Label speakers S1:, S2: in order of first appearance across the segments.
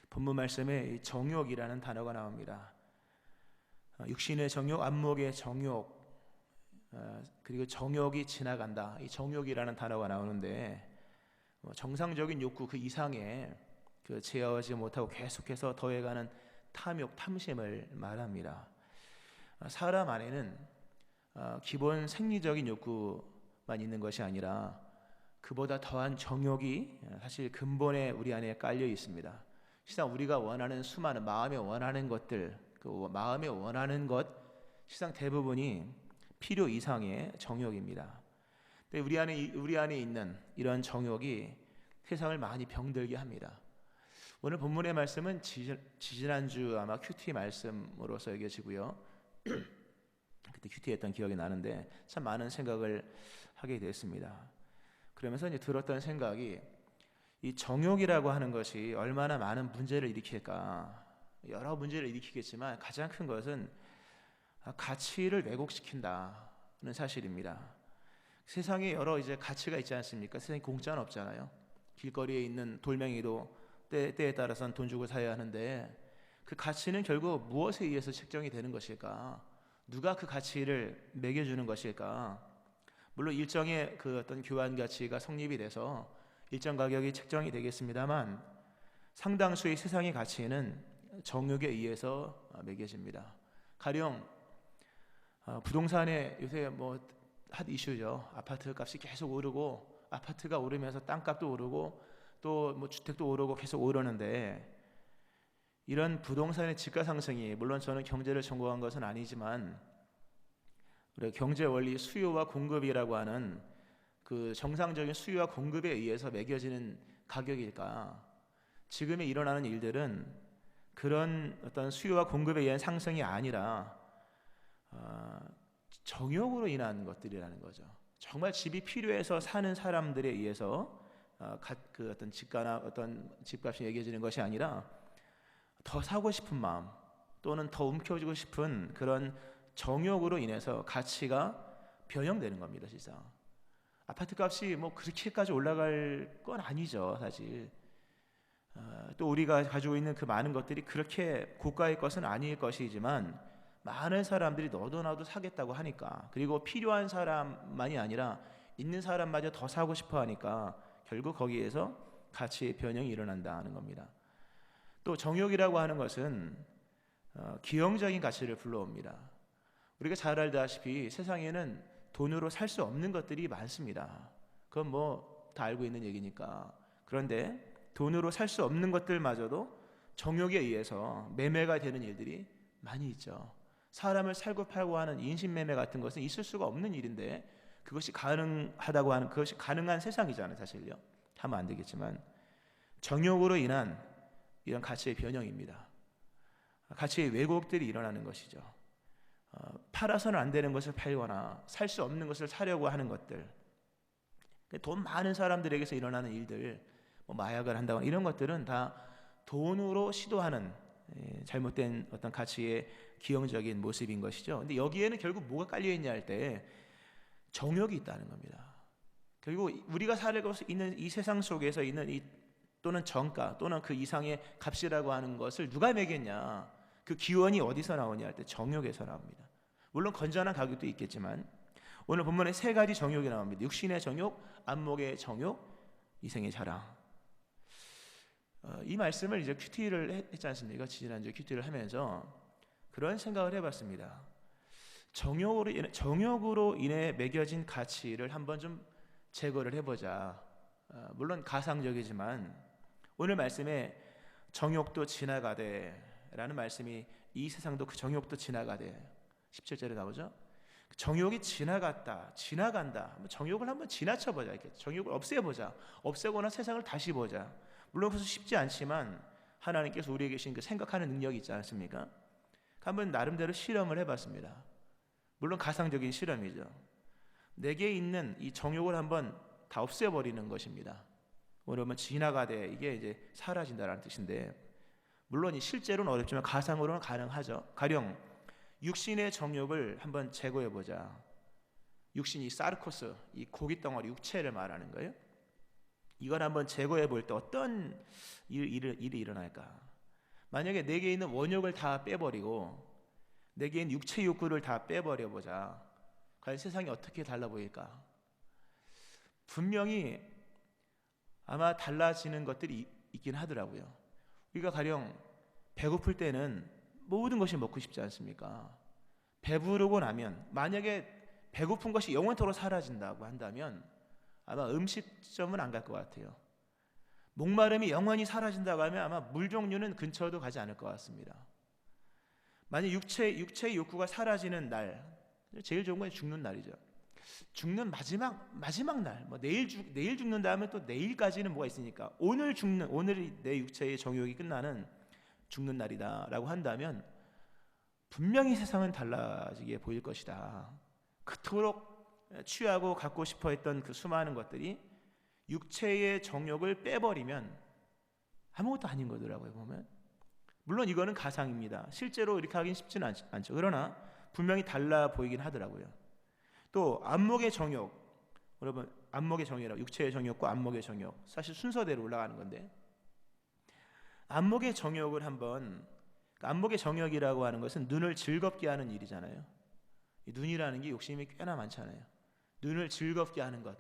S1: 본문 말씀에 정욕이라는 단어가 나옵니다. 육신의 정욕, 안목의 정욕, 그리고 정욕이 지나간다. 이 정욕이라는 단어가 나오는데 정상적인 욕구 그 이상의 그 제어하지 못하고 계속해서 더해가는 탐욕, 탐심을 말합니다. 사람 안에는 기본 생리적인 욕구만 있는 것이 아니라 그보다 더한 정욕이 사실 근본에 우리 안에 깔려 있습니다. 실상 우리가 원하는 수많은 마음에 원하는 것들, 그 마음에 원하는 것 실상 대부분이 필요 이상의 정욕입니다. 근데 우리 안에 있는 이런 정욕이 세상을 많이 병들게 합니다. 오늘 본문의 말씀은 지지난주 아마 큐티 말씀으로서 여겨지고요. 그때 큐티 했던 기억이 나는데 참 많은 생각을 하게 됐습니다. 그러면서 이제 들었던 생각이 이 정욕이라고 하는 것이 얼마나 많은 문제를 일으킬까. 여러 문제를 일으키겠지만 가장 큰 것은 가치를 왜곡시킨다는 사실입니다. 세상에 여러 이제 가치가 있지 않습니까? 세상에 공짜는 없잖아요. 길거리에 있는 돌멩이도 때에 따라서는 돈 주고 사야 하는데 그 가치는 결국 무엇에 의해서 책정이 되는 것일까? 누가 그 가치를 매겨주는 것일까? 물론 일정의 그 어떤 교환 가치가 성립이 돼서 일정 가격이 책정이 되겠습니다만 상당수의 세상의 가치는 정욕에 의해서 매겨집니다. 가령 부동산에 요새 핫 이슈죠. 아파트 값이 계속 오르고 아파트가 오르면서 땅값도 오르고 또 주택도 오르고 계속 오르는데 이런 부동산의 집가 상승이 물론 저는 경제를 전공한 것은 아니지만 우리 경제 원리 수요와 공급이라고 하는 그 정상적인 수요와 공급에 의해서 매겨지는 가격일까? 지금에 일어나는 일들은 그런 어떤 수요와 공급에 의한 상승이 아니라 정욕으로 인한 것들이라는 거죠. 정말 집이 필요해서 사는 사람들에 의해서 그 어떤 집가나 어떤 집값이 매겨지는 것이 아니라 더 사고 싶은 마음 또는 더 움켜쥐고 싶은 그런 정욕으로 인해서 가치가 변형되는 겁니다. 실상 아파트 값이 그렇게까지 올라갈 건 아니죠. 사실 또 우리가 가지고 있는 그 많은 것들이 그렇게 고가의 것은 아닐 것이지만 많은 사람들이 너도 나도 사겠다고 하니까 그리고 필요한 사람만이 아니라 있는 사람마저 더 사고 싶어 하니까 결국 거기에서 가치의 변형이 일어난다는 겁니다. 또 정욕이라고 하는 것은 기형적인 가치를 불러옵니다. 우리가 잘 알다시피 세상에는 돈으로 살 수 없는 것들이 많습니다. 그건 다 알고 있는 얘기니까. 그런데 돈으로 살 수 없는 것들마저도 정욕에 의해서 매매가 되는 일들이 많이 있죠. 사람을 살고 팔고 하는 인신매매 같은 것은 있을 수가 없는 일인데 그것이 가능하다고 하는 그것이 가능한 세상이잖아요. 사실요. 하면 안 되겠지만 정욕으로 인한 이런 가치의 변형입니다. 가치의 왜곡들이 일어나는 것이죠. 팔아서는 안 되는 것을 팔거나 살 수 없는 것을 사려고 하는 것들, 돈 많은 사람들에게서 일어나는 일들, 마약을 한다거나 이런 것들은 다 돈으로 시도하는 잘못된 어떤 가치의 기형적인 모습인 것이죠. 근데 여기에는 결국 뭐가 깔려 있냐 할 때 정욕이 있다는 겁니다. 결국 우리가 살고 있는 이 세상 속에서 있는 또는 정가 또는 그 이상의 값이라고 하는 것을 누가 매겼냐? 그 기원이 어디서 나오냐 할 때 정욕에서 나옵니다. 물론 건전한 가격도 있겠지만 오늘 본문에 세 가지 정욕이 나옵니다. 육신의 정욕, 안목의 정욕, 이생의 자랑. 이 말씀을 이제 큐티를 했지 않습니까? 지난주에 큐티를 하면서 그런 생각을 해봤습니다. 정욕으로 인해 매겨진 가치를 한번 좀 제거를 해보자. 물론 가상적이지만 오늘 말씀에 정욕도 지나가되 라는 말씀이 이 세상도 그 정욕도 지나가되 17절에 나오죠. 정욕이 지나간다. 정욕을 한번 지나쳐보자. 이렇게 정욕을 없애보자. 없애거나 세상을 다시 보자. 물론 그것은 쉽지 않지만 하나님께서 우리에게 계신 그 생각하는 능력이 있지 않습니까? 한번 나름대로 실험을 해봤습니다. 물론 가상적인 실험이죠. 내게 있는 이 정욕을 한번 다 없애버리는 것입니다. 오늘은 지나가되 이게 이제 사라진다라는 뜻인데 물론 실제로는 어렵지만 가상으로는 가능하죠. 가령 육신의 정욕을 한번 제거해보자. 육신이 사르코스, 이 고기 덩어리 육체를 말하는 거예요. 이걸 한번 제거해 볼 때 어떤 일이 일어날까? 만약에 내게 있는 원욕을 다 빼버리고 내게 있는 육체 욕구를 다 빼버려 보자. 과연 세상이 어떻게 달라 보일까? 분명히 아마 달라지는 것들이 있긴 하더라고요. 우리가 가령 배고플 때는 모든 것이 먹고 싶지 않습니까? 배부르고 나면, 만약에 배고픈 것이 영원토록 사라진다고 한다면 아마 음식점은 안 갈 것 같아요. 목마름이 영원히 사라진다고 하면 아마 물 종류는 근처도 가지 않을 것 같습니다. 만약 육체의 욕구가 사라지는 날, 제일 좋은 건 죽는 날이죠. 죽는 마지막 날, 뭐 내일 죽는다 하면 또 내일까지는 뭐가 있으니까, 오늘이 내 육체의 정욕이 끝나는 죽는 날이다라고 한다면 분명히 세상은 달라지게 보일 것이다. 그토록 취하고 갖고 싶어 했던 그 수많은 것들이 육체의 정욕을 빼버리면 아무것도 아닌 거더라고요. 보면 물론 이거는 가상입니다. 실제로 이렇게 하긴 쉽지는 않죠. 그러나 분명히 달라 보이긴 하더라고요. 또 안목의 정욕, 여러분 안목의 정욕이라고, 육체의 정욕과 안목의 정욕, 사실 순서대로 올라가는 건데, 안목의 정욕을 한번, 안목의 정욕이라고 하는 것은 눈을 즐겁게 하는 일이잖아요. 이 눈이라는 게 욕심이 꽤나 많잖아요. 눈을 즐겁게 하는 것,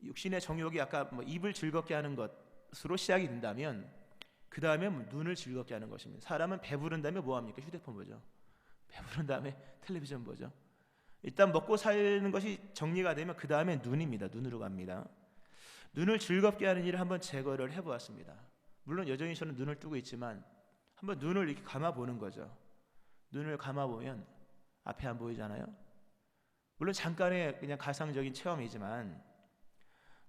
S1: 육신의 정욕이 아까 뭐 입을 즐겁게 하는 것으로 시작이 된다면 그 다음에 눈을 즐겁게 하는 것입니다. 사람은 배부른 다음에 뭐 합니까? 휴대폰 보죠. 배부른 다음에 텔레비전 보죠. 일단 먹고 사는 것이 정리가 되면 그 다음에 눈입니다. 눈으로 갑니다. 눈을 즐겁게 하는 일을 한번 제거를 해보았습니다. 물론 여전히 저는 눈을 뜨고 있지만 한번 눈을 이렇게 감아보는 거죠. 눈을 감아보면 앞에 안 보이잖아요. 물론 잠깐의 그냥 가상적인 체험이지만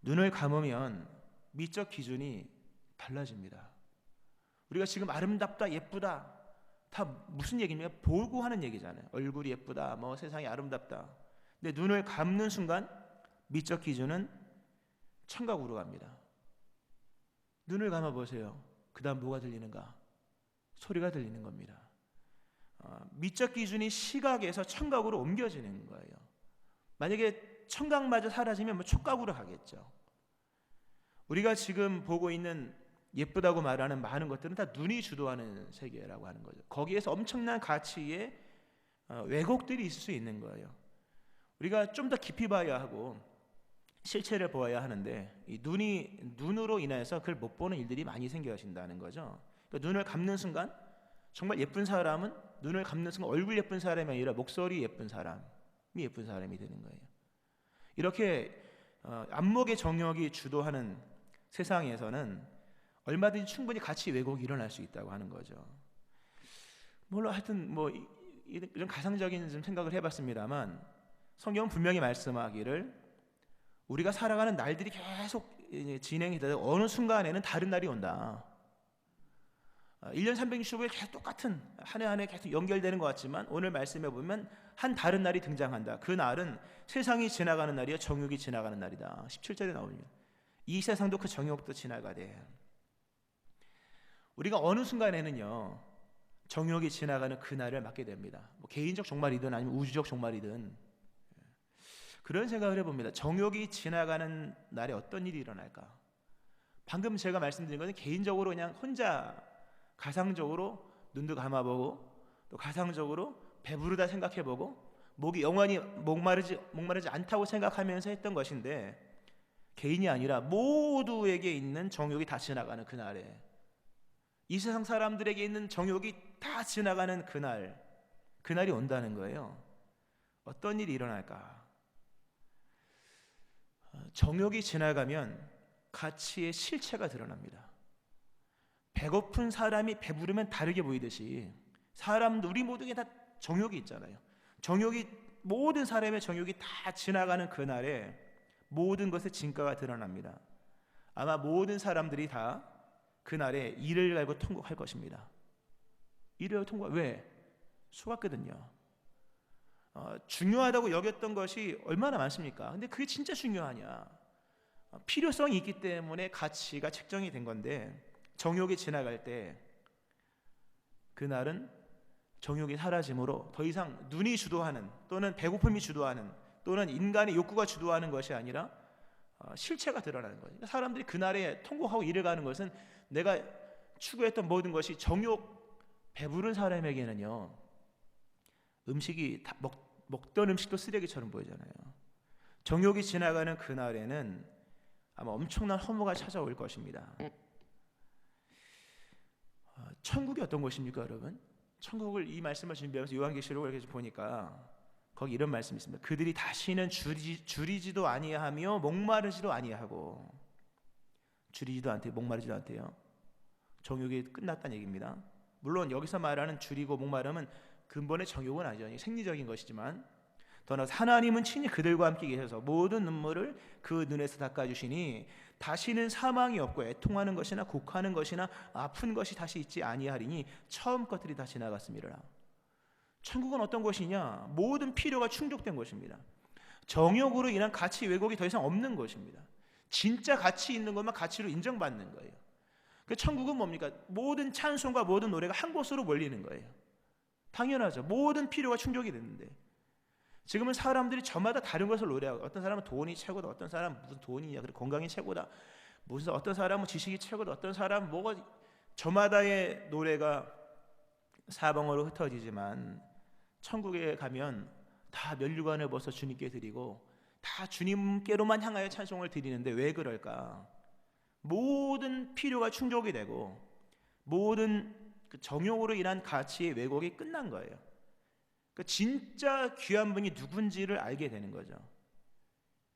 S1: 눈을 감으면 미적 기준이 달라집니다. 우리가 지금 아름답다, 예쁘다, 다 무슨 얘기냐면 보고 하는 얘기잖아요. 얼굴이 예쁘다, 뭐 세상이 아름답다. 근데 눈을 감는 순간 미적 기준은 천각으로 갑니다. 눈을 감아 보세요. 그 다음 뭐가 들리는가? 소리가 들리는 겁니다. 미적 기준이 시각에서 청각으로 옮겨지는 거예요. 만약에 청각마저 사라지면 뭐 촉각으로 가겠죠. 우리가 지금 보고 있는 예쁘다고 말하는 많은 것들은 다 눈이 주도하는 세계라고 하는 거죠. 거기에서 엄청난 가치의 왜곡들이 있을 수 있는 거예요. 우리가 좀 더 깊이 봐야 하고 실체를 보아야 하는데, 이 눈으로 인해서 그걸 못 보는 일들이 많이 생겨진다는 거죠. 그러니까 눈을 감는 순간 정말 예쁜 사람은 눈을 감는 순간 얼굴 예쁜 사람이 아니라 목소리 예쁜 사람이 예쁜 사람이 되는 거예요. 이렇게 안목의 정욕이 주도하는 세상에서는 얼마든지 충분히 가치 왜곡이 일어날 수 있다고 하는 거죠. 물론 하여튼 뭐 이런 가상적인 좀 생각을 해봤습니다만 성경은 분명히 말씀하기를 우리가 살아가는 날들이 계속 진행이 되고 어느 순간에는 다른 날이 온다. 1년 365일 계속 똑같은 한 해 한 해 계속 연결되는 것 같지만 오늘 말씀해 보면 한 다른 날이 등장한다. 그 날은 세상이 지나가는 날이요 정욕이 지나가는 날이다. 17절에 나옵니다. 이 세상도 그 정욕도 지나가되, 우리가 어느 순간에는요 정욕이 지나가는 그 날을 맞게 됩니다. 뭐 개인적 종말이든 아니면 우주적 종말이든 그런 생각을 해봅니다. 정욕이 지나가는 날에 어떤 일이 일어날까? 방금 제가 말씀드린 것은 개인적으로 그냥 혼자 가상적으로 눈도 감아보고 또 가상적으로 배부르다 생각해보고 목이 영원히 목마르지 않다고 생각하면서 했던 것인데, 개인이 아니라 모두에게 있는 정욕이 다 지나가는 그날에, 이 세상 사람들에게 있는 정욕이 다 지나가는 그날이 온다는 거예요. 어떤 일이 일어날까? 정욕이 지나가면 가치의 실체가 드러납니다. 배고픈 사람이 배부르면 다르게 보이듯이 우리 모두에게 다 정욕이 있잖아요. 모든 사람의 정욕이 다 지나가는 그날에 모든 것의 진가가 드러납니다. 아마 모든 사람들이 다 그날에 이를 갈고 통곡할 것입니다. 이를 통곡, 왜? 속았거든요. 중요하다고 여겼던 것이 얼마나 많습니까? 근데 그게 진짜 중요하냐? 필요성이 있기 때문에 가치가 책정이 된 건데, 정욕이 지나갈 때 그날은 정욕이 사라짐으로 더 이상 눈이 주도하는 또는 배고픔이 주도하는 또는 인간의 욕구가 주도하는 것이 아니라 실체가 드러나는 거예요. 사람들이 그날에 통곡하고 이를 가는 것은 내가 추구했던 모든 것이 정욕 배부른 사람에게는요, 음식이 먹던 음식도 쓰레기처럼 보이잖아요. 정욕이 지나가는 그날에는 아마 엄청난 허무가 찾아올 것입니다. 천국이 어떤 곳입니까, 여러분? 천국을 이 말씀을 준비하면서 요한계시록을 이렇게 보니까 거기 이런 말씀이 있습니다. 그들이 다시는 줄이지도 아니하며 목마르지도 아니하고, 줄이지도 않대요, 목마르지도 않대요. 정욕이 끝났다는 얘기입니다. 물론 여기서 말하는 줄이고 목마름은 근본의 정욕은 아니죠. 생리적인 것이지만, 더 나아가 하나님은 친히 그들과 함께 계셔서 모든 눈물을 그 눈에서 닦아주시니 다시는 사망이 없고 애통하는 것이나 곡하는 것이나 아픈 것이 다시 있지 아니하리니 처음 것들이 다 지나갔음이라. 천국은 어떤 곳이냐? 모든 필요가 충족된 곳입니다. 정욕으로 인한 가치 왜곡이 더 이상 없는 곳입니다. 진짜 가치 있는 것만 가치로 인정받는 거예요. 그 천국은 뭡니까? 모든 찬송과 모든 노래가 한 곳으로 몰리는 거예요. 당연하죠. 모든 필요가 충족이 됐는데, 지금은 사람들이 저마다 다른 것을 노래하고, 어떤 사람은 돈이 최고다, 어떤 사람은 무슨 돈이냐, 그리고 건강이 최고다, 무슨 어떤 사람은 지식이 최고다, 어떤 사람은 뭐가, 저마다의 노래가 사방으로 흩어지지만 천국에 가면 다 면류관을 벗어 주님께 드리고 다 주님께로만 향하여 찬송을 드리는데 왜 그럴까? 모든 필요가 충족이 되고 모든 그 정욕으로 인한 가치의 왜곡이 끝난 거예요. 그 진짜 귀한 분이 누군지를 알게 되는 거죠.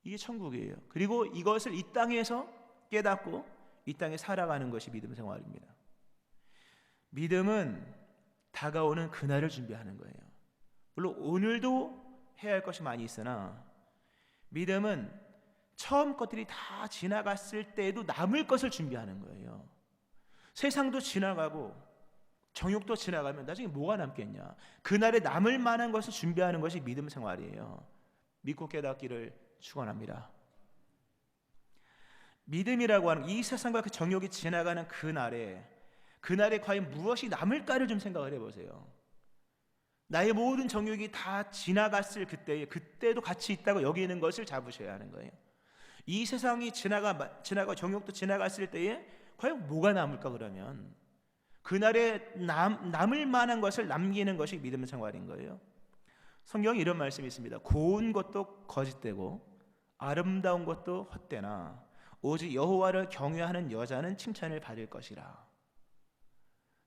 S1: 이게 천국이에요. 그리고 이것을 이 땅에서 깨닫고 이 땅에 살아가는 것이 믿음 생활입니다. 믿음은 다가오는 그날을 준비하는 거예요. 물론 오늘도 해야 할 것이 많이 있으나, 믿음은 처음 것들이 다 지나갔을 때에도 남을 것을 준비하는 거예요. 세상도 지나가고 정욕도 지나가면 나중에 뭐가 남겠냐? 그날에 남을 만한 것을 준비하는 것이 믿음 생활이에요. 믿고 깨닫기를 축원합니다. 믿음이라고 하는 이 세상과 그 정욕이 지나가는 그날에 과연 무엇이 남을까를 좀 생각을 해보세요. 나의 모든 정욕이 다 지나갔을 그때도 가치 있다고 여기는 것을 잡으셔야 하는 거예요. 이 세상이 지나가 정욕도 지나갔을 때에 과연 뭐가 남을까? 그러면 그날에 남을 만한 것을 남기는 것이 믿음 생활인 거예요. 성경에 이런 말씀이 있습니다. 고운 것도 거짓되고 아름다운 것도 헛되나 오직 여호와를 경외하는 여자는 칭찬을 받을 것이라.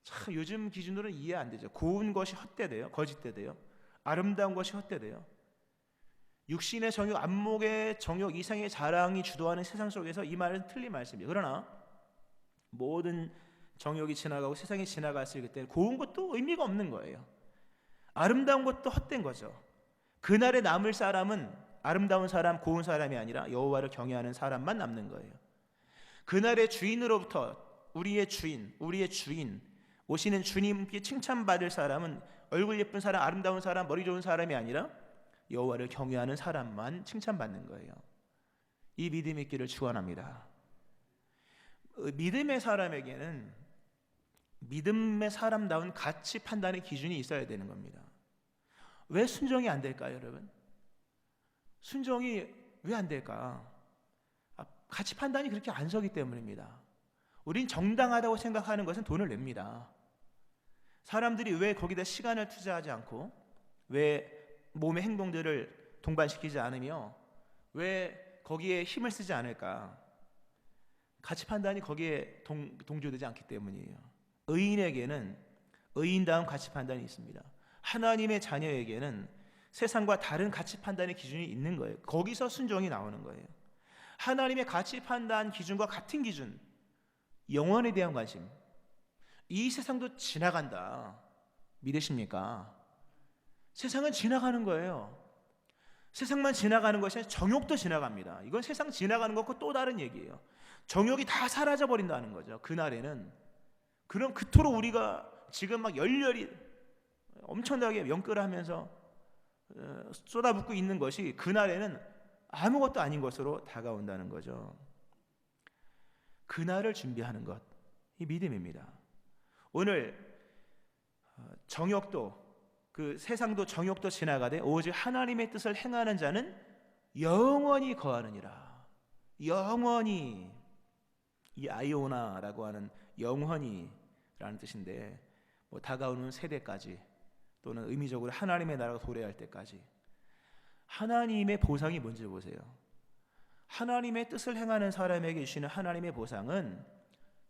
S1: 참 요즘 기준으로는 이해 안 되죠. 고운 것이 헛되대요, 거짓되대요. 아름다운 것이 헛되대요. 육신의 정욕, 안목의 정욕, 이상의 자랑이 주도하는 세상 속에서 이 말은 틀린 말씀이에요. 그러나 모든 정욕이 지나가고 세상이 지나갔을 그때 고운 것도 의미가 없는 거예요. 아름다운 것도 헛된 거죠. 그날에 남을 사람은 아름다운 사람, 고운 사람이 아니라 여호와를 경외하는 사람만 남는 거예요. 그날의 주인으로부터 우리의 주인 오시는 주님께 칭찬받을 사람은 얼굴 예쁜 사람, 아름다운 사람, 머리 좋은 사람이 아니라 여호와를 경외하는 사람만 칭찬받는 거예요. 이 믿음이 있기를 축원합니다. 믿음의 사람에게는 믿음의 사람다운 가치 판단의 기준이 있어야 되는 겁니다. 왜 순종이 안 될까요, 여러분? 순종이 왜 안 될까? 가치 판단이 그렇게 안 서기 때문입니다. 우린 정당하다고 생각하는 것은 돈을 냅니다. 사람들이 왜 거기다 시간을 투자하지 않고, 왜 몸의 행동들을 동반시키지 않으며, 왜 거기에 힘을 쓰지 않을까? 가치 판단이 거기에 동조되지 않기 때문이에요. 의인에게는 의인다운 가치 판단이 있습니다. 하나님의 자녀에게는 세상과 다른 가치 판단의 기준이 있는 거예요. 거기서 순종이 나오는 거예요. 하나님의 가치 판단 기준과 같은 기준, 영원에 대한 관심. 이 세상도 지나간다. 믿으십니까? 세상은 지나가는 거예요. 세상만 지나가는 것이 아니라 정욕도 지나갑니다. 이건 세상 지나가는 것과 또 다른 얘기예요. 정욕이 다 사라져 버린다는 거죠. 그날에는. 그럼 그토록 우리가 지금 막 열렬히 엄청나게 연끌을 하면서 쏟아붓고 있는 것이 그날에는 아무것도 아닌 것으로 다가온다는 거죠. 그날을 준비하는 것, 이 믿음입니다. 오늘 정욕도 그 세상도 정욕도 지나가되 오직 하나님의 뜻을 행하는 자는 영원히 거하느니라. 영원히, 이 아이오나라고 하는 영원히, 뜻인데, 뭐 다가오는 세대까지 또는 의미적으로 하나님의 나라가 도래할 때까지 하나님의 보상이 뭔지 보세요. 하나님의 뜻을 행하는 사람에게 주시는 하나님의 보상은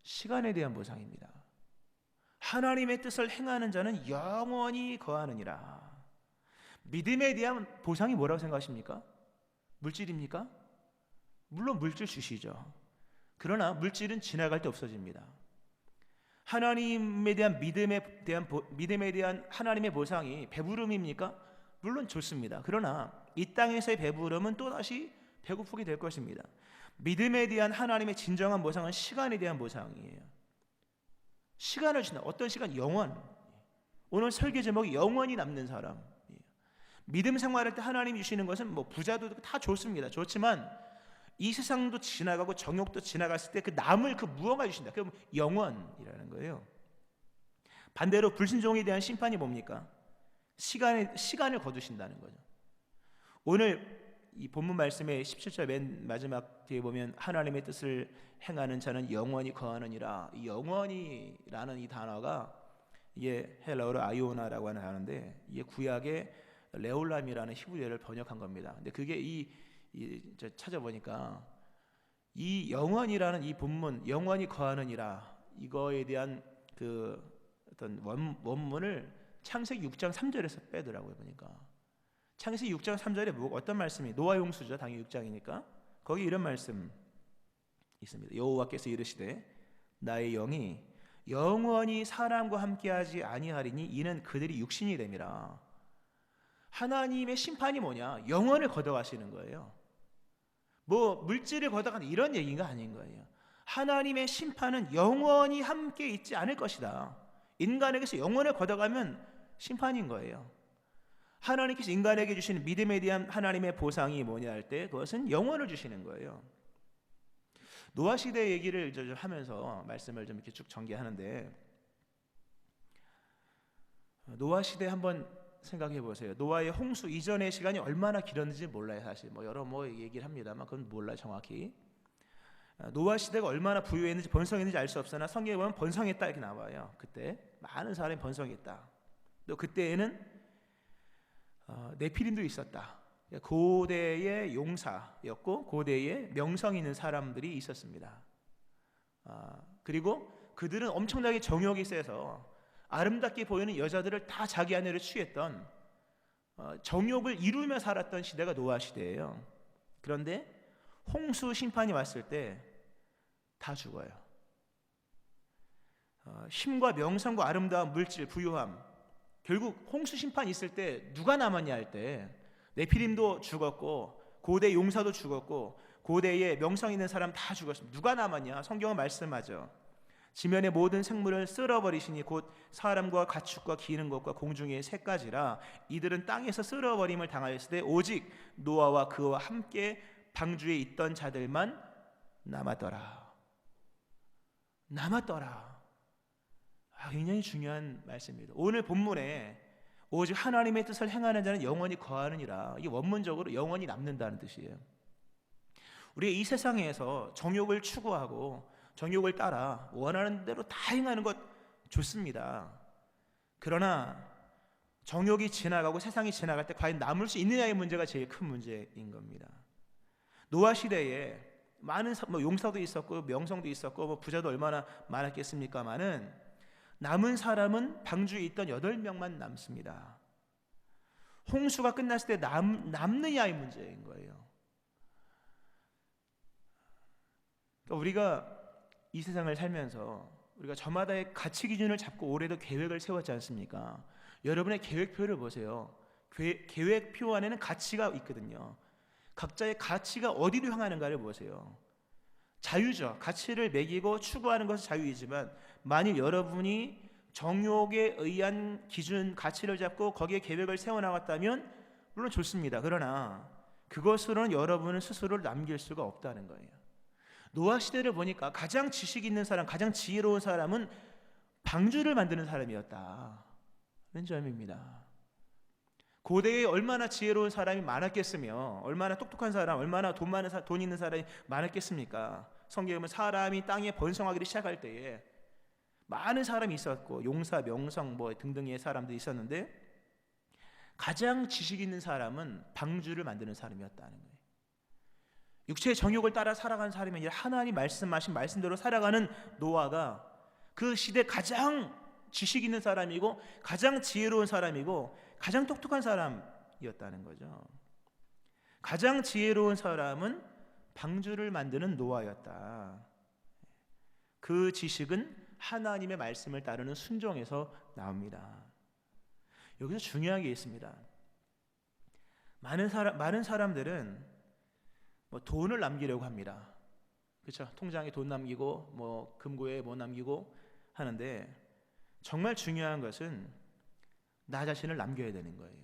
S1: 시간에 대한 보상입니다. 하나님의 뜻을 행하는 자는 영원히 거하느니라. 믿음에 대한 보상이 뭐라고 생각하십니까? 물질입니까? 물론 물질 주시죠. 그러나 물질은 지나갈 때 없어집니다. 하나님에 대한 믿음에 대한 하나님의 보상이 배부름입니까? 물론 좋습니다. 그러나 이 땅에서의 배부름은 또다시 배고프게 될 것입니다. 믿음에 대한 하나님의 진정한 보상은 시간에 대한 보상이에요. 시간을 지나 어떤 시간? 영원. 오늘 설교 제목이 영원히 남는 사람. 믿음 생활할 때 하나님이 주시는 것은 뭐 부자도 다 좋습니다. 좋지만 이 세상도 지나가고 정욕도 지나갔을 때 그 남을 그 무언가 주신다. 그럼 영원이라는 거예요. 반대로 불순종에 대한 심판이 뭡니까? 시간을 거두신다는 거죠. 오늘 이 본문 말씀의 17절 맨 마지막 뒤에 보면 하나님의 뜻을 행하는 자는 영원히 거하느니라. 이 영원히라는 이 단어가 이게 헬라어로 아이오나라고 하는 단어인데, 이게 구약의 레올람이라는 히브리어를 번역한 겁니다. 근데 그게 찾아보니까 이 영원이라는 이 본문 영원히 거하느니라 이거에 대한 그 어떤 원문을 창세기 6장 3절에서 빼더라고요. 보니까 창세기 6장 3절에 어떤 말씀이, 노아 용수죠. 당연히 6장이니까 거기 이런 말씀 있습니다. 여호와께서 이르시되 나의 영이 영원히 사람과 함께하지 아니하리니 이는 그들이 육신이 됨이라. 하나님의 심판이 뭐냐? 영원을 걷어가시는 거예요. 뭐 물질을 걷어가는 이런 얘기가 아닌 거예요. 하나님의 심판은 영원히 함께 있지 않을 것이다. 인간에게서 영원을 걷어가면 심판인 거예요. 하나님께서 인간에게 주시는 믿음에 대한 하나님의 보상이 뭐냐 할 때 그것은 영원을 주시는 거예요. 노아 시대 얘기를 좀 하면서 말씀을 좀 이렇게 쭉 전개하는데, 노아 시대 한번 생각해 보세요. 노아의 홍수 이전의 시간이 얼마나 길었는지 몰라요. 사실 여러 얘기를 합니다만 그건 몰라요 정확히. 노아 시대가 얼마나 부유했는지 번성했는지 알 수 없으나 성경에 보면 번성했다 이렇게 나와요. 그때 많은 사람이 번성했다. 또 그때에는 네피림도 있었다. 고대의 용사였고 고대의 명성 있는 사람들이 있었습니다. 그리고 그들은 엄청나게 정욕이 세서 아름답게 보이는 여자들을 다 자기 아내로 취했던, 정욕을 이루며 살았던 시대가 노아 시대예요. 그런데 홍수 심판이 왔을 때 다 죽어요. 힘과 명성과 아름다운 물질, 부유함, 결국 홍수 심판이 있을 때 누가 남았냐 할 때 네피림도 죽었고 고대 용사도 죽었고 고대의 명성 있는 사람 다 죽었습니다. 누가 남았냐? 성경은 말씀하죠. 지면의 모든 생물을 쓸어버리시니 곧 사람과 가축과 기는 것과 공중의 새까지라. 이들은 땅에서 쓸어버림을 당하였을 때 오직 노아와 그와 함께 방주에 있던 자들만 남았더라. 굉장히 중요한 말씀입니다. 오늘 본문에 오직 하나님의 뜻을 행하는 자는 영원히 거하느니라. 이게 원문적으로 영원히 남는다는 뜻이에요. 우리 이 세상에서 정욕을 추구하고 정욕을 따라 원하는 대로 다 행하는 것 좋습니다. 그러나 정욕이 지나가고 세상이 지나갈 때 과연 남을 수 있느냐의 문제가 제일 큰 문제인 겁니다. 노아 시대에 많은 용사도 있었고 명성도 있었고 부자도 얼마나 많았겠습니까마는 남은 사람은 방주에 있던 8명만 남습니다. 홍수가 끝났을 때 남느냐의 문제인 거예요. 그러니까 우리가 이 세상을 살면서 우리가 저마다의 가치 기준을 잡고 올해도 계획을 세웠지 않습니까? 여러분의 계획표를 보세요. 계획표 안에는 가치가 있거든요. 각자의 가치가 어디로 향하는가를 보세요. 자유죠. 가치를 매기고 추구하는 것은 자유이지만 만일 여러분이 정욕에 의한 기준, 가치를 잡고 거기에 계획을 세워나갔다면 물론 좋습니다. 그러나 그것으로는 여러분은 스스로를 남길 수가 없다는 거예요. 노아 시대를 보니까 가장 지식 있는 사람, 가장 지혜로운 사람은 방주를 만드는 사람이었다는 점입니다. 고대에 얼마나 지혜로운 사람이 많았겠으며 얼마나 똑똑한 사람, 얼마나 돈 있는 사람이 많았겠습니까? 성경에 보면 사람이 땅에 번성하기 시작할 때에 많은 사람이 있었고 용사, 명성 뭐 등등의 사람들이 있었는데 가장 지식 있는 사람은 방주를 만드는 사람이었다는 거예요. 육체의 정욕을 따라 살아가는 사람이 아니라 하나님 말씀하신 말씀대로 살아가는 노아가 그 시대 가장 지식 있는 사람이고 가장 지혜로운 사람이고 가장 똑똑한 사람이었다는 거죠. 가장 지혜로운 사람은 방주를 만드는 노아였다. 그 지식은 하나님의 말씀을 따르는 순종에서 나옵니다. 여기서 중요한 게 있습니다. 많은 사람들은 뭐 돈을 남기려고 합니다. 그렇죠? 통장에 돈 남기고 뭐 금고에 뭐 남기고 하는데 정말 중요한 것은 나 자신을 남겨야 되는 거예요.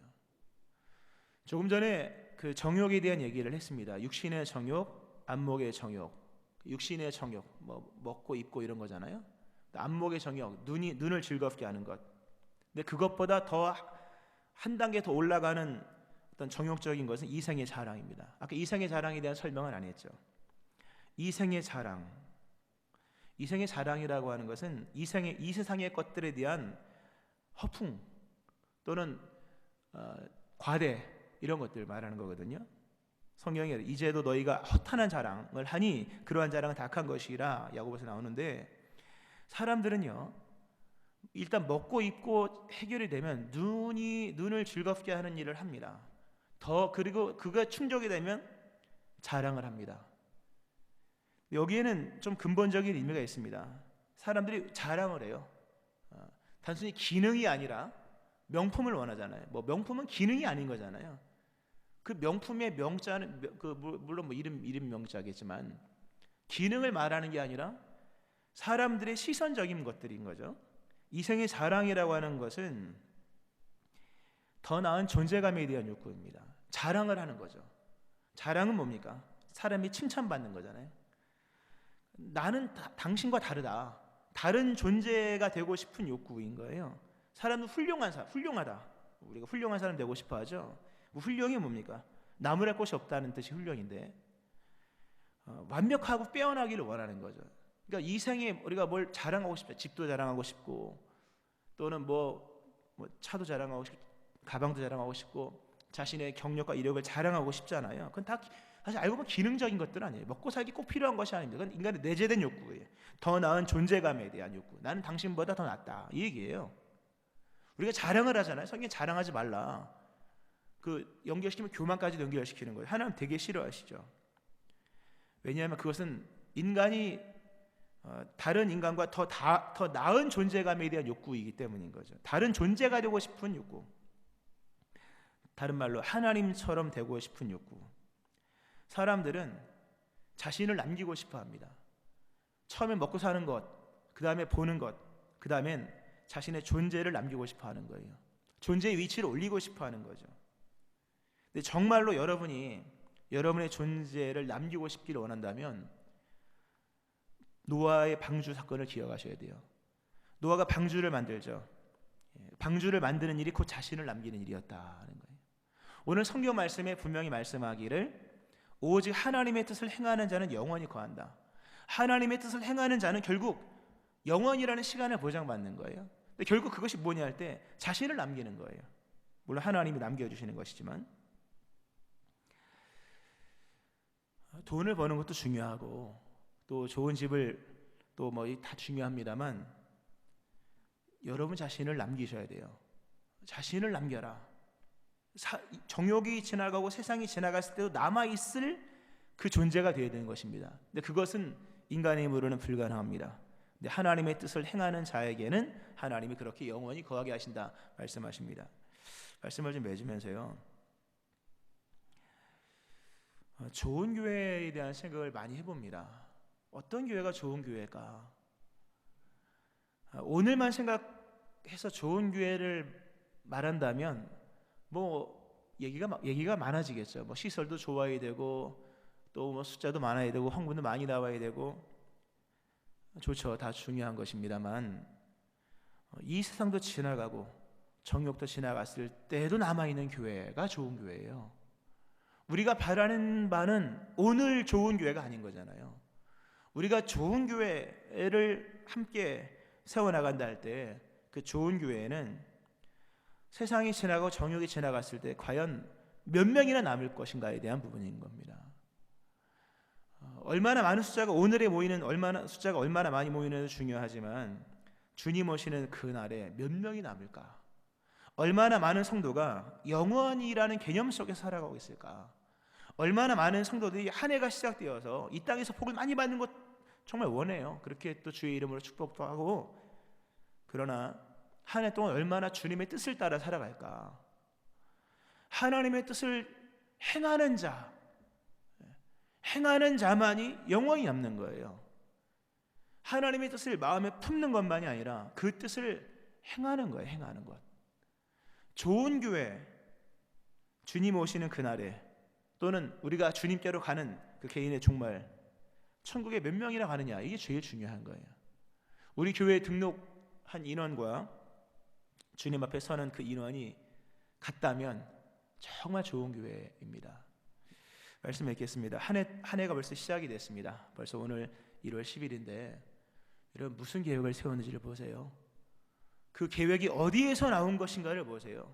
S1: 조금 전에 그 정욕에 대한 얘기를 했습니다. 육신의 정욕, 안목의 정욕. 육신의 정욕, 뭐 먹고 입고 이런 거잖아요. 안목의 정욕, 눈을 즐겁게 하는 것. 근데 그것보다 더 한 단계 더 올라가는 어떤 정욕적인 것은 이생의 자랑입니다. 아까 이생의 자랑에 대한 설명은 안 했죠. 이생의 자랑. 이생의 자랑이라고 하는 것은 이 세상의 것들에 대한 허풍 또는 과대 이런 것들 말하는 거거든요. 성경에 이제도 너희가 허탄한 자랑을 하니 그러한 자랑은 악한 것이라 야고보서 나오는데 사람들은요 일단 먹고 입고 해결이 되면 눈을 즐겁게 하는 일을 합니다. 그리고 그가 충족이 되면 자랑을 합니다. 여기에는 좀 근본적인 의미가 있습니다. 사람들이 자랑을 해요. 단순히 기능이 아니라 명품을 원하잖아요. 뭐 명품은 기능이 아닌 거잖아요. 그 명품의 명자는 물론 뭐 이름 명자겠지만 기능을 말하는 게 아니라 사람들의 시선적인 것들인 거죠. 이생의 자랑이라고 하는 것은 더 나은 존재감에 대한 욕구입니다. 자랑을 하는 거죠. 자랑은 뭡니까? 사람이 칭찬받는 거잖아요. 나는 당신과 다르다. 다른 존재가 되고 싶은 욕구인 거예요. 사람은 훌륭하다. 우리가 훌륭한 사람 되고 싶어 하죠. 훌륭이 뭡니까? 나무랄 것이 없다는 뜻이 훌륭인데 완벽하고 빼어나기를 원하는 거죠. 그러니까 이 생에 우리가 뭘 자랑하고 싶다. 집도 자랑하고 싶고 또는 뭐 차도 자랑하고 싶고 가방도 자랑하고 싶고 자신의 경력과 이력을 자랑하고 싶잖아요. 그건 다 사실 알고 보면 기능적인 것들 아니에요. 먹고 살기 꼭 필요한 것이 아닙니다. 그건 인간의 내재된 욕구예요. 더 나은 존재감에 대한 욕구. 나는 당신보다 더 낫다. 이 얘기예요. 우리가 자랑을 하잖아요. 성경에 자랑하지 말라. 그 연결시키면 교만까지 연결시키는 거예요. 하나님 되게 싫어하시죠. 왜냐하면 그것은 인간이 다른 인간과 더 나은 존재감에 대한 욕구이기 때문인 거죠. 다른 존재가 되고 싶은 욕구. 다른 말로 하나님처럼 되고 싶은 욕구. 사람들은 자신을 남기고 싶어 합니다. 처음엔 먹고 사는 것, 그 다음에 보는 것, 그 다음엔 자신의 존재를 남기고 싶어 하는 거예요. 존재의 위치를 올리고 싶어 하는 거죠. 근데 정말로 여러분이 여러분의 존재를 남기고 싶기를 원한다면 노아의 방주 사건을 기억하셔야 돼요. 노아가 방주를 만들죠. 방주를 만드는 일이 곧 자신을 남기는 일이었다는 거예요. 오늘 성경 말씀에 분명히 말씀하기를 오직 하나님의 뜻을 행하는 자는 영원히 거한다. 하나님의 뜻을 행하는 자는 결국 영원이라는 시간을 보장받는 거예요. 근데 결국 그것이 뭐냐 할 때 자신을 남기는 거예요. 물론 하나님이 남겨주시는 것이지만 돈을 버는 것도 중요하고 또 좋은 집을 또 뭐 다 중요합니다만 여러분 자신을 남기셔야 돼요. 자신을 남겨라. 정욕이 지나가고 세상이 지나갔을 때도 남아있을 그 존재가 되어야 되는 것입니다. 근데 그것은 인간의 힘으로는 불가능합니다. 근데 하나님의 뜻을 행하는 자에게는 하나님이 그렇게 영원히 거하게 하신다 말씀하십니다. 말씀을 좀 맺으면서요. 좋은 교회에 대한 생각을 많이 해봅니다. 어떤 교회가 좋은 교회일까? 오늘만 생각해서 좋은 교회를 말한다면 뭐 얘기가 많아지겠죠. 뭐 시설도 좋아야 되고 또 뭐 숫자도 많아야 되고 황분도 많이 나와야 되고 좋죠. 다 중요한 것입니다만 이 세상도 지나가고 정욕도 지나갔을 때도 남아있는 교회가 좋은 교회예요. 우리가 바라는 바는 오늘 좋은 교회가 아닌 거잖아요. 우리가 좋은 교회를 함께 세워나간다 할 때 그 좋은 교회에는 세상이 지나고 정욕이 지나갔을 때 과연 몇 명이나 남을 것인가에 대한 부분인 겁니다. 얼마나 많은 숫자가 오늘에 모이는 숫자가 얼마나 많이 모이는 중요하지만 주님 오시는 그날에 몇 명이 남을까? 얼마나 많은 성도가 영원이라는 개념 속에 살아가고 있을까? 얼마나 많은 성도들이 한 해가 시작되어서 이 땅에서 복을 많이 받는 것 정말 원해요. 그렇게 또 주의 이름으로 축복도 하고, 그러나 한 해 동안 얼마나 주님의 뜻을 따라 살아갈까? 하나님의 뜻을 행하는 자만이 영원히 남는 거예요. 하나님의 뜻을 마음에 품는 것만이 아니라 그 뜻을 행하는 거예요. 행하는 것. 좋은 교회, 주님 오시는 그날에, 또는 우리가 주님께로 가는 그 개인의 종말, 천국에 몇 명이나 가느냐, 이게 제일 중요한 거예요. 우리 교회에 등록한 인원과 주님 앞에 서는 그 인원이 같다면 정말 좋은 교회입니다. 말씀 읽겠습니다. 한 해가 벌써 시작이 됐습니다. 벌써 오늘 1월 10일인데 여러분 무슨 계획을 세웠는지를 보세요. 그 계획이 어디에서 나온 것인가를 보세요.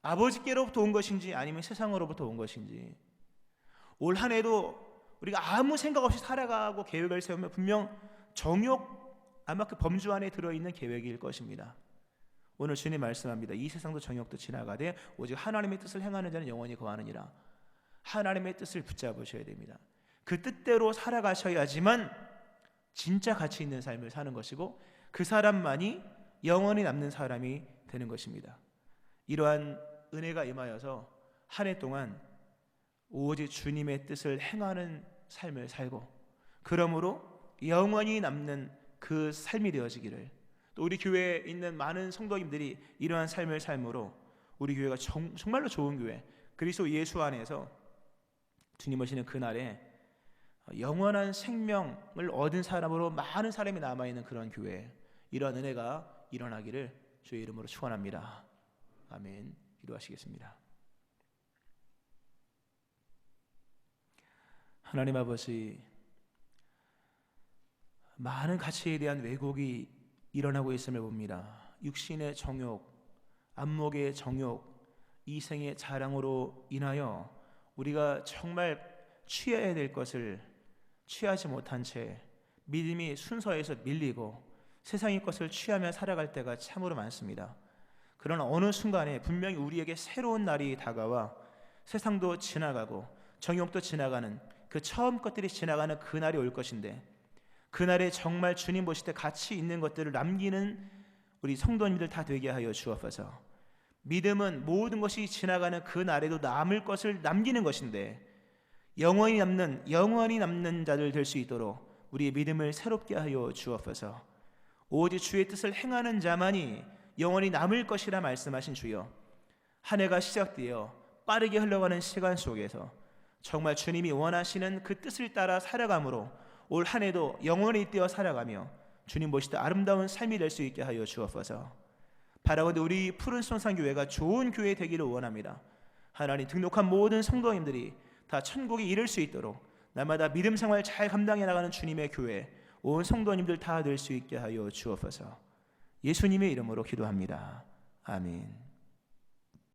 S1: 아버지께로부터 온 것인지 아니면 세상으로부터 온 것인지. 올 한 해도 우리가 아무 생각 없이 살아가고 계획을 세우면 분명 정욕, 아마 그 범주 안에 들어있는 계획일 것입니다. 오늘 주님 말씀합니다. 이 세상도 정욕도 지나가되 오직 하나님의 뜻을 행하는 자는 영원히 거하느니라. 하나님의 뜻을 붙잡으셔야 됩니다. 그 뜻대로 살아가셔야지만 진짜 가치 있는 삶을 사는 것이고 그 사람만이 영원히 남는 사람이 되는 것입니다. 이러한 은혜가 임하여서 한 해 동안 오직 주님의 뜻을 행하는 삶을 살고, 그러므로 영원히 남는 그 삶이 되어지기를, 또 우리 교회에 있는 많은 성도님들이 이러한 삶을 삶으로 우리 교회가 정말로 좋은 교회, 그리스도 예수 안에서 주님 오시는 그날에 영원한 생명을 얻은 사람으로 많은 사람이 남아있는 그런 교회, 이러한 은혜가 일어나기를 주의 이름으로 축원합니다. 아멘. 기도하시겠습니다. 하나님 아버지, 많은 가치에 대한 왜곡이 일어나고 있음을 봅니다. 육신의 정욕, 안목의 정욕, 이생의 자랑으로 인하여 우리가 정말 취해야 될 것을 취하지 못한 채 믿음이 순서에서 밀리고 세상의 것을 취하며 살아갈 때가 참으로 많습니다. 그러나 어느 순간에 분명히 우리에게 새로운 날이 다가와 세상도 지나가고 정욕도 지나가는 그 처음 것들이 지나가는 그날이 올 것인데, 그날에 정말 주님 보실 때 가치 있는 것들을 남기는 우리 성도님들 다 되게 하여 주옵소서. 믿음은 모든 것이 지나가는 그 날에도 남을 것을 남기는 것인데 영원히 남는 자들 될 수 있도록 우리의 믿음을 새롭게 하여 주옵소서. 오직 주의 뜻을 행하는 자만이 영원히 남을 것이라 말씀하신 주여, 한 해가 시작되어 빠르게 흘러가는 시간 속에서 정말 주님이 원하시는 그 뜻을 따라 살아감으로 올 한 해도 영원히 뛰어 살아가며 주님 보실 때 아름다운 삶이 될 수 있게 하여 주옵소서. 바라건대 우리 푸른 손상교회가 좋은 교회 되기를 원합니다. 하나님, 등록한 모든 성도님들이 다 천국에 이를 수 있도록 날마다 믿음 생활 잘 감당해 나가는 주님의 교회, 온 성도님들 다 될 수 있게 하여 주옵소서. 예수님의 이름으로 기도합니다. 아멘.